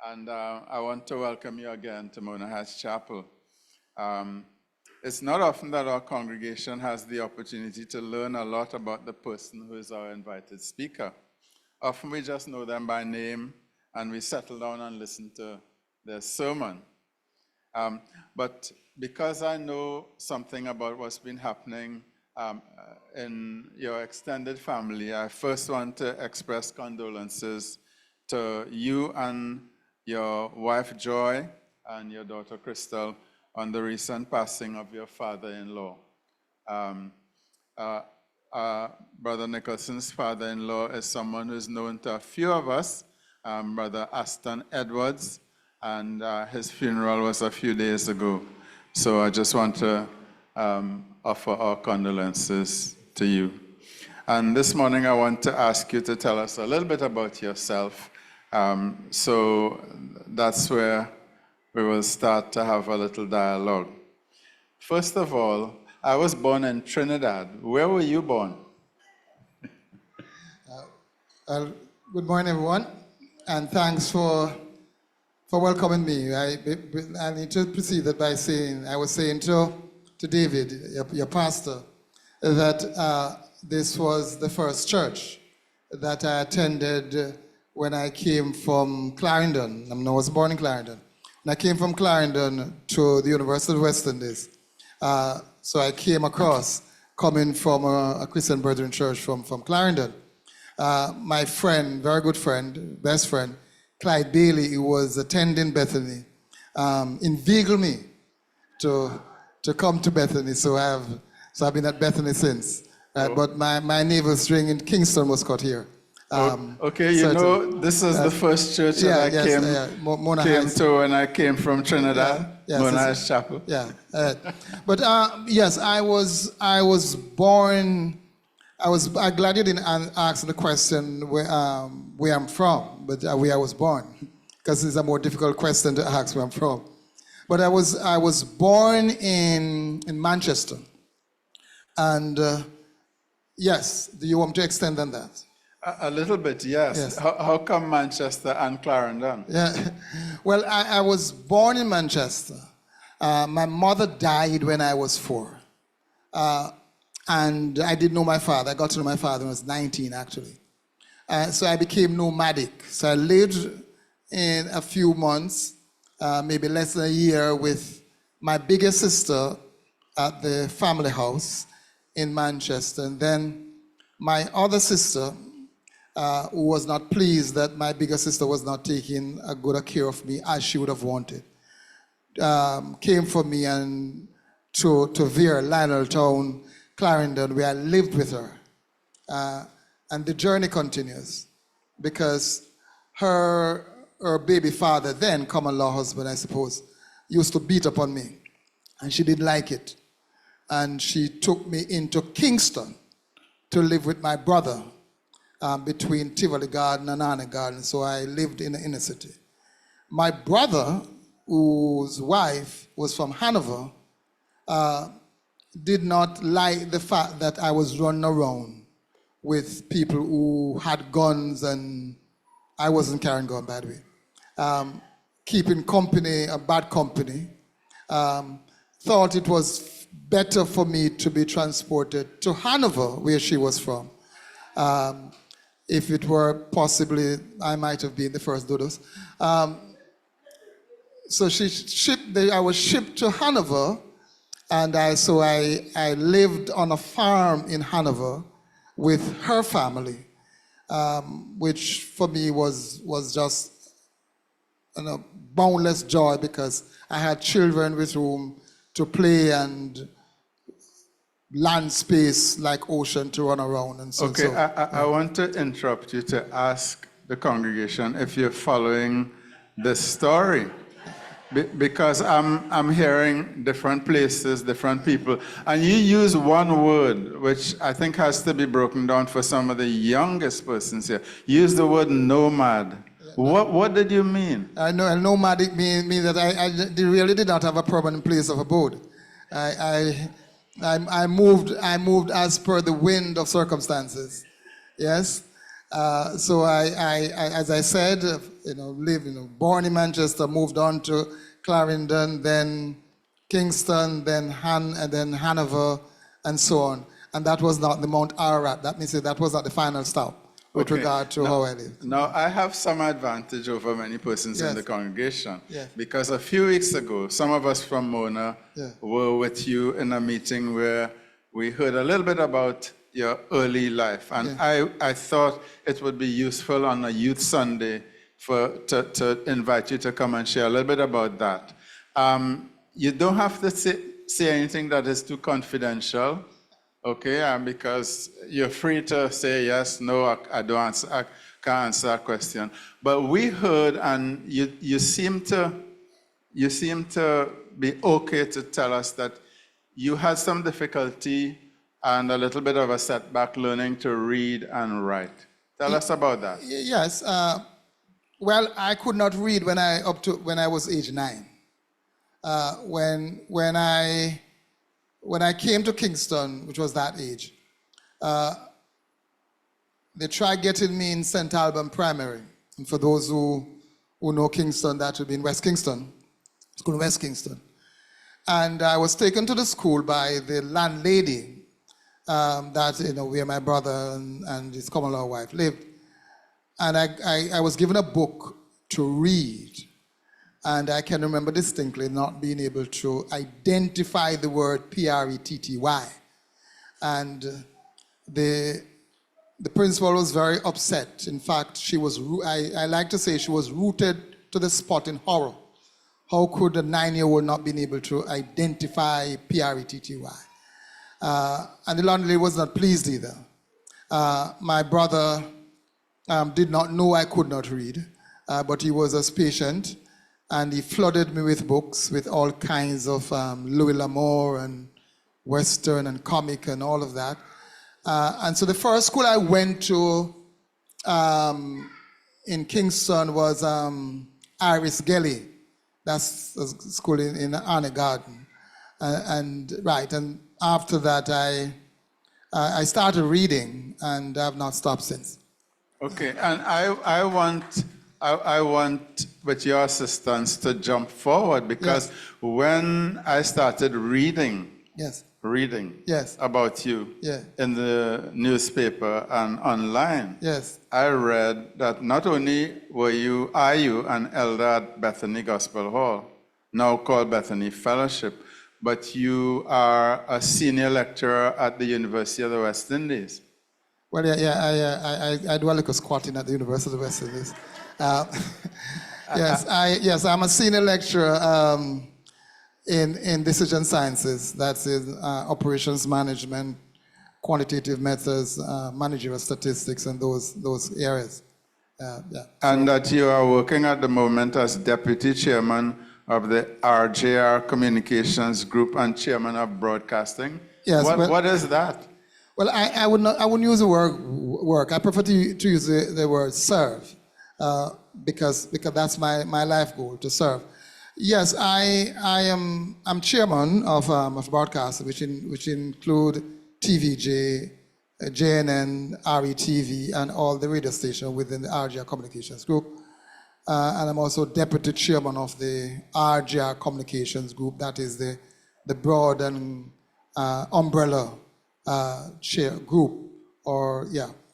And I want to welcome you again to Mona Heights Chapel. It's not often that our congregation has the opportunity to learn a lot about the person who is our invited speaker. Often we just know them by name and we settle down and listen to their sermon. But because I know something about what's been happening in your extended family, I first want to express condolences to you and your wife Joy and your daughter Crystal on the recent passing of your father-in-law. Brother Nicholson's father-in-law is someone who's known to a few of us, Brother Aston Edwards, and his funeral was a few days ago. So I just want to offer our condolences to you. And this morning I want to ask you to tell us a little bit about yourself. So that's where we will start to have a little dialogue. First of all, I was born in Trinidad. Where were you born? Good morning, everyone, and thanks for welcoming me. I need to proceed that by saying, I was saying to David, your pastor, that this was the first church that I attended when I came from Clarendon. I was born in Clarendon. When I came from Clarendon to the University of West Indies, so I came across coming from a Christian Brethren church from Clarendon. My friend, very good friend, best friend, Clyde Bailey, who was attending Bethany, inveigled me to come to Bethany. So I've been at Bethany since. But my navel string in Kingston was cut here. Okay, this is the first church that I came to when I came from Trinidad, Mona Heights Chapel. Yeah, but yes, I was born. I'm glad you didn't ask the question where I'm from, but where I was born, because it's a more difficult question to ask where I'm from. But I was born in Manchester, and yes, do you want me to extend on that? A little bit, yes. How come Manchester and Clarendon? Yeah, well, I was born in Manchester. My mother died when I was 4. And I didn't know my father. I got to know my father when I was 19, actually. So I became nomadic. So I lived in a few months, maybe less than a year, with my bigger sister at the family house in Manchester. And then my other sister, who was not pleased that my bigger sister was not taking a good care of me as she would have wanted, came for me and to Vere, Lionel Town, Clarendon, where I lived with her. And the journey continues because her baby father, then common law husband, I suppose, used to beat upon me, and she didn't like it. And she took me into Kingston to live with my brother, between Tivoli Garden and Arne Garden, so I lived in the inner city. My brother, whose wife was from Hanover, did not like the fact that I was running around with people who had guns, and I wasn't carrying gun, by the way. Keeping company, a bad company. Thought it was better for me to be transported to Hanover, where she was from. If it were possibly, I might have been the first dodos. So I was shipped to Hanover, and I lived on a farm in Hanover with her family, which for me was just boundless joy, because I had children with whom to play and land space like ocean to run around and so. Okay, I want to interrupt you to ask the congregation if you're following this story, because I'm hearing different places, different people, and you use one word which I think has to be broken down for some of the youngest persons here. You use the word nomad. What did you mean? I know nomadic means that I really did not have a permanent place of abode. I moved as per the wind of circumstances. Yes, So as I said, born in Manchester, moved on to Clarendon, then Kingston, then Hanover, and so on. And that was not the Mount Ararat. That means that was not the final stop with regard to how I lived. Now, I have some advantage over many persons in the congregation. Yes. Because a few weeks ago, some of us from Mona were with you in a meeting where we heard a little bit about your early life. And I thought it would be useful on a Youth Sunday to invite you to come and share a little bit about that. You don't have to say anything that is too confidential, okay? Because you're free to say yes, no, I can't answer that question. But we heard, and you seem to be okay to tell us that you had some difficulty and a little bit of a setback learning to read and write. Tell us about that. Yes. Well, I could not read when I was age 9. When I came to Kingston, which was that age, they tried getting me in St. Albans Primary. And for those who know Kingston, that would be in West Kingston, School of West Kingston. And I was taken to the school by the landlady where my brother and his common law wife lived. And I was given a book to read. And I can remember distinctly not being able to identify the word P-R-E-T-T-Y. And the principal was very upset. In fact, I like to say she was rooted to the spot in horror. How could a 9-year-old not be able to identify P-R-E-T-T-Y? And the landlady was not pleased either. My brother did not know I could not read, but he was as patient, and he flooded me with books, with all kinds of Louis L'Amour and Western and comic and all of that. And so the first school I went to in Kingston was Iris Gelly. That's a school in Arne Garden. And after that, I started reading, and I have not stopped since. Okay, and I want, with your assistance, to jump forward, because when I started reading about you in the newspaper and online, I read that not only are you an elder at Bethany Gospel Hall, now called Bethany Fellowship, but you are a senior lecturer at the University of the West Indies. Well, I do a little squatting at the University of the West Indies. I'm a senior lecturer in decision sciences. That's in operations management, quantitative methods, managerial statistics, and those areas. And that you are working at the moment as deputy chairman of the RJR Communications Group and chairman of broadcasting. Yes. What is that? Well, I wouldn't use the word work. I prefer to use the word serve, because that's my life goal, to serve. Yes, I'm chairman of broadcasting, which include TVJ, JNN, RETV, and all the radio stations within the RJR Communications Group. And I'm also deputy chairman of the RJR Communications Group. That is the broad and umbrella group or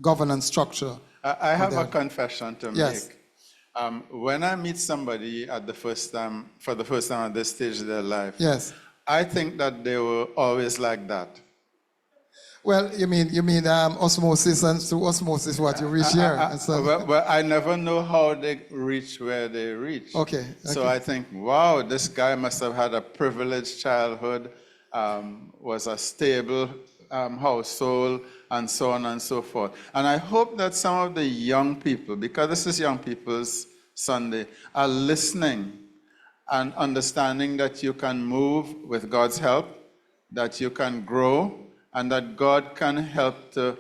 governance structure. I have a confession to make. Yes. When I meet somebody for the first time at this stage of their life, I think that they were always like that. Well, you mean osmosis, and through osmosis, what you reach here. Well, I never know how they reach where they reach. Okay. So I think, wow, this guy must have had a privileged childhood, was a stable household, and so on and so forth. And I hope that some of the young people, because this is Young People's Sunday, are listening and understanding that you can move with God's help, that you can grow, and that God can help to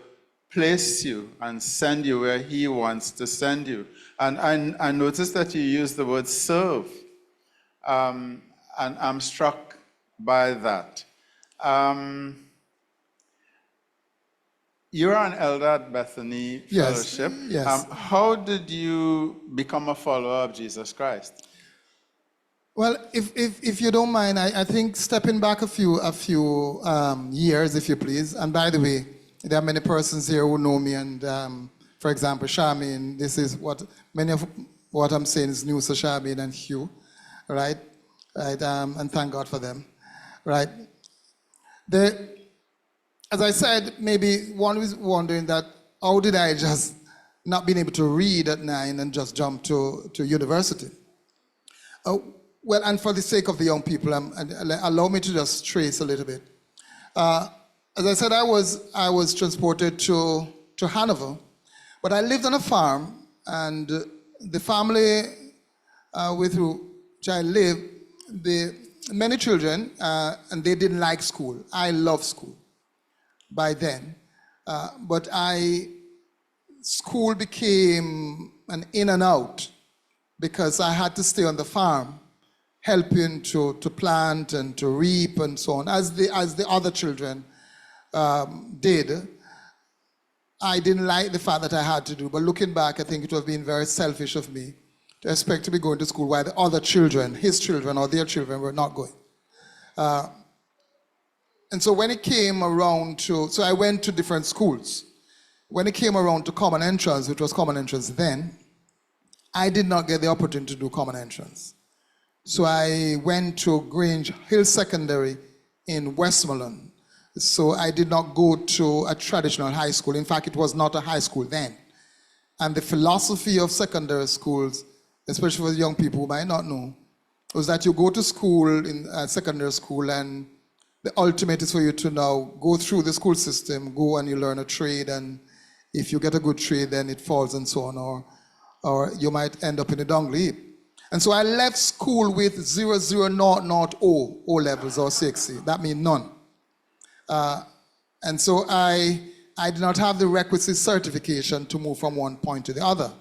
place you and send you where He wants to send you. And I noticed that you used the word serve, and I'm struck by that. You're an elder at Bethany Yes, Fellowship. yes. How did you become a follower of Jesus Christ? Well, if you don't mind, I think stepping back a few years, if you please. And by the way, there are many persons here who know me, and for example, Charmaine. This is what many of what I'm saying is news to Charmaine and Hugh, right? Right, and thank God for them, right? As I said, maybe one was wondering that how did I just not being able to read at 9 and just jump to university? Well, and for the sake of the young people, allow me to just trace a little bit. As I said, I was transported to Hanover, but I lived on a farm, and the family with which I lived, many children, and they didn't like school. I loved school by then, but school became an in and out because I had to stay on the farm, helping to plant and to reap and so on, as the other children did. I didn't like the fact that I had to do, but looking back, I think it would have been very selfish of me to expect to be going to school while the other children, his children or their children, were not going. And so when it came around so I went to different schools. When it came around to common entrance, which was common entrance then, I did not get the opportunity to do common entrance. So I went to Grange Hill Secondary in Westmoreland. So I did not go to a traditional high school. In fact, it was not a high school then. And the philosophy of secondary schools, especially for young people who might not know, was that you go to school in secondary school, and the ultimate is for you to now go through the school system, go and you learn a trade, and if you get a good trade, then it falls and so on, or you might end up in a dung heap. And so I left school with 0, O levels or 6C. That means none. And so I did not have the requisite certification to move from one point to the other.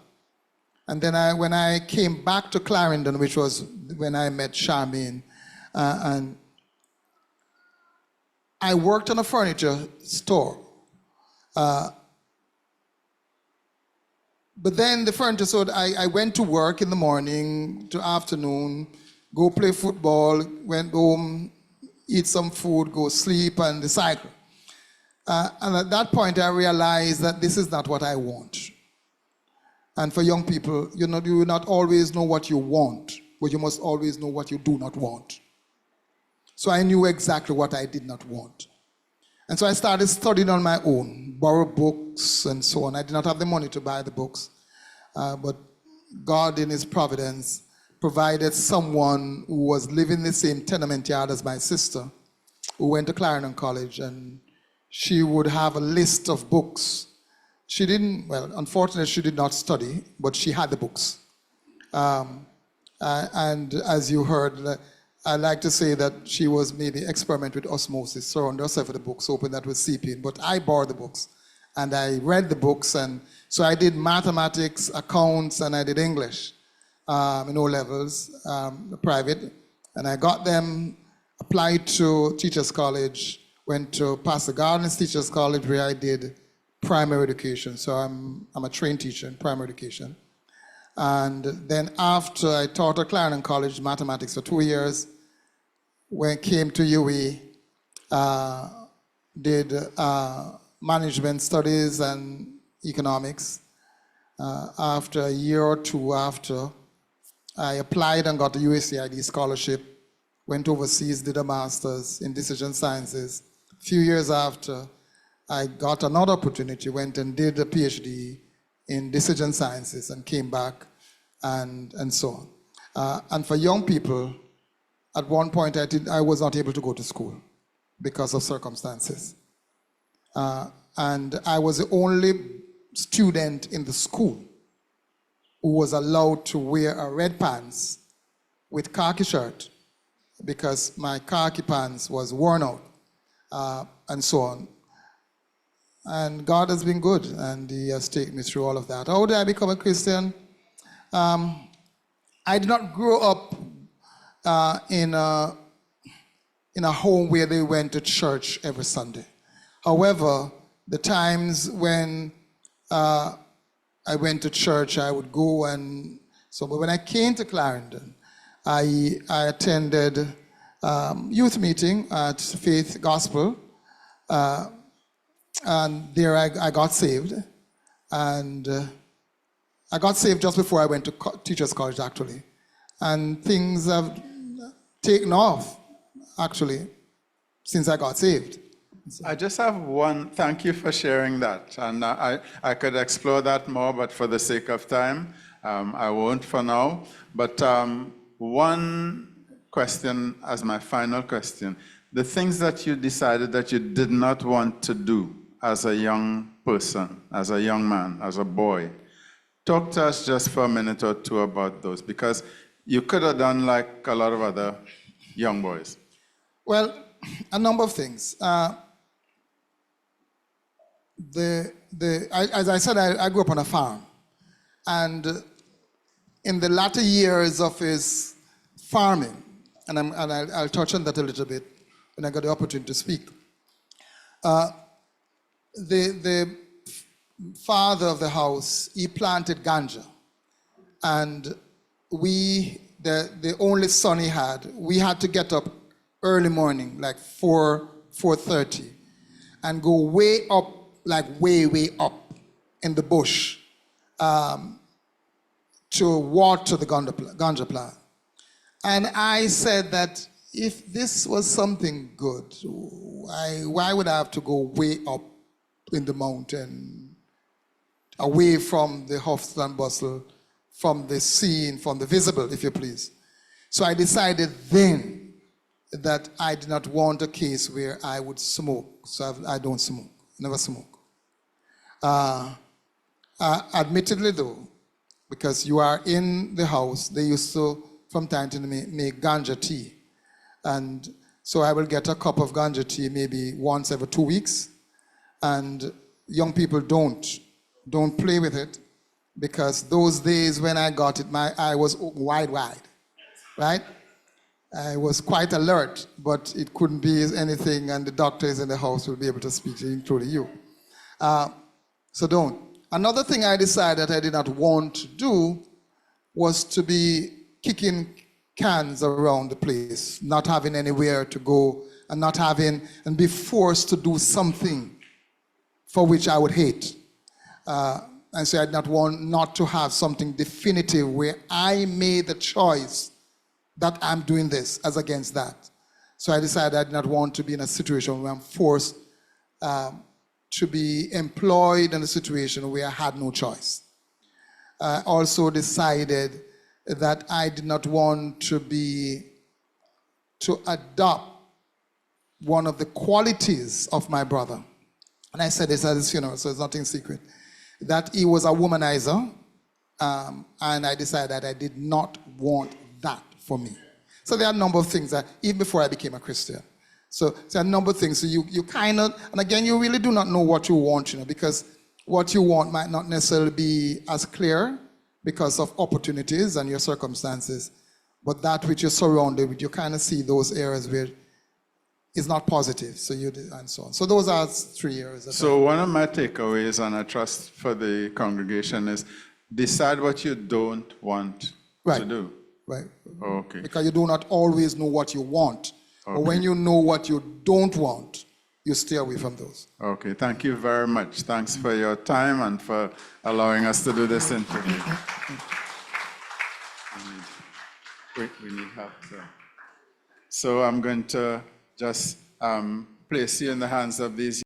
And then when I came back to Clarendon, which was when I met Charmaine, and I worked on a furniture store. But then the furniture store, I went to work in the morning to afternoon, go play football, went home, eat some food, go sleep, and the cycle. And at that point, I realized that this is not what I want. And for young people, you will not always know what you want, but you must always know what you do not want. So I knew exactly what I did not want. And so I started studying on my own, borrow books and so on. I did not have the money to buy the books, but God in his providence provided someone who was living in the same tenement yard as my sister, who went to Clarendon College, and she would have a list of books. She didn't, well, unfortunately she did not study, but she had the books. And as you heard, I like to say that she was maybe experiment with osmosis, surround herself with the books, hoping that would seep in. But I borrowed the books, and I read the books, and so I did mathematics, accounts, and I did English in O levels, private, and I got them, applied to Teachers College, went to Pastor Gardner's Teachers College, where I did primary education. So I'm a trained teacher in primary education. And then after I taught at Clarendon College mathematics for 2 years, when I came to UWE, did management studies and economics. After a year or two after, I applied and got a USAID scholarship, went overseas, did a master's in decision sciences. A few years after, I got another opportunity, went and did a PhD in decision sciences and came back and so on. And for young people, at one point I was not able to go to school because of circumstances. And I was the only student in the school who was allowed to wear a red pants with khaki shirt because my khaki pants was worn out, and so on. And God has been good, and he has taken me through all of that. How did I become a Christian? I did not grow up in a home where they went to church every Sunday. However, The times when I went to church, I would go and so, but when I came to Clarendon, I attended youth meeting at Faith Gospel, and there I got saved. And I got saved just before I went to Teachers College, actually. And things have taken off, actually, since I got saved. I just have one, thank you for sharing that. And I could explore that more, but for the sake of time, I won't for now. But one question as my final question. The things that you decided that you did not want to do as a young person, as a young man, as a boy, talk to us just for a minute or two about those, because you could have done like a lot of other young boys. Well, a number of things. As I said, I grew up on a farm, and in the latter years of his farming, and I'll touch on that a little bit when I got the opportunity to speak. The father of the house, he planted ganja, and the only son he had, we had to get up early morning, like 4:30, and go way up, like way up in the bush, to water the ganja plant. And I said that if this was something good, why would I have to go way up in the mountain, away from the hustle and bustle, from the scene, from the visible, if you please? So I decided then that I did not want a case where I would smoke. So I don't smoke, never smoke. Admittedly though, because you are in the house, they used to, from time to time, make ganja tea. And so I will get a cup of ganja tea maybe once every 2 weeks. And young people don't play with it, because those days when I got it, my eye was wide, right? I was quite alert, but it couldn't be anything, and the doctors in the house will be able to speak to you, including you. So don't. Another thing I decided I did not want to do was to be kicking cans around the place, not having anywhere to go, and be forced to do something for which I would hate. And so I did not want not to have something definitive where I made the choice that I'm doing this as against that. So I decided I did not want to be in a situation where I'm forced to be employed in a situation where I had no choice. I also decided that I did not want to adopt one of the qualities of my brother. And I said this at his funeral, so it's nothing secret, that he was a womanizer, and I decided that I did not want that for me. So there are a number of things that, even before I became a Christian. So there are a number of things. So you kind of, and again, you really do not know what you want, because what you want might not necessarily be as clear because of opportunities and your circumstances. But that which you're surrounded with, you kind of see those areas where it's not positive. So and so on. So those are 3 areas. So one of my takeaways, and I trust for the congregation, is decide what you don't want to do. Right. Okay. Because you do not always know what you want. Okay. But when you know what you don't want, you stay away from those. Okay, thank you very much. Thanks for your time and for allowing us to do this interview. We need help. So I'm going to just place you in the hands of these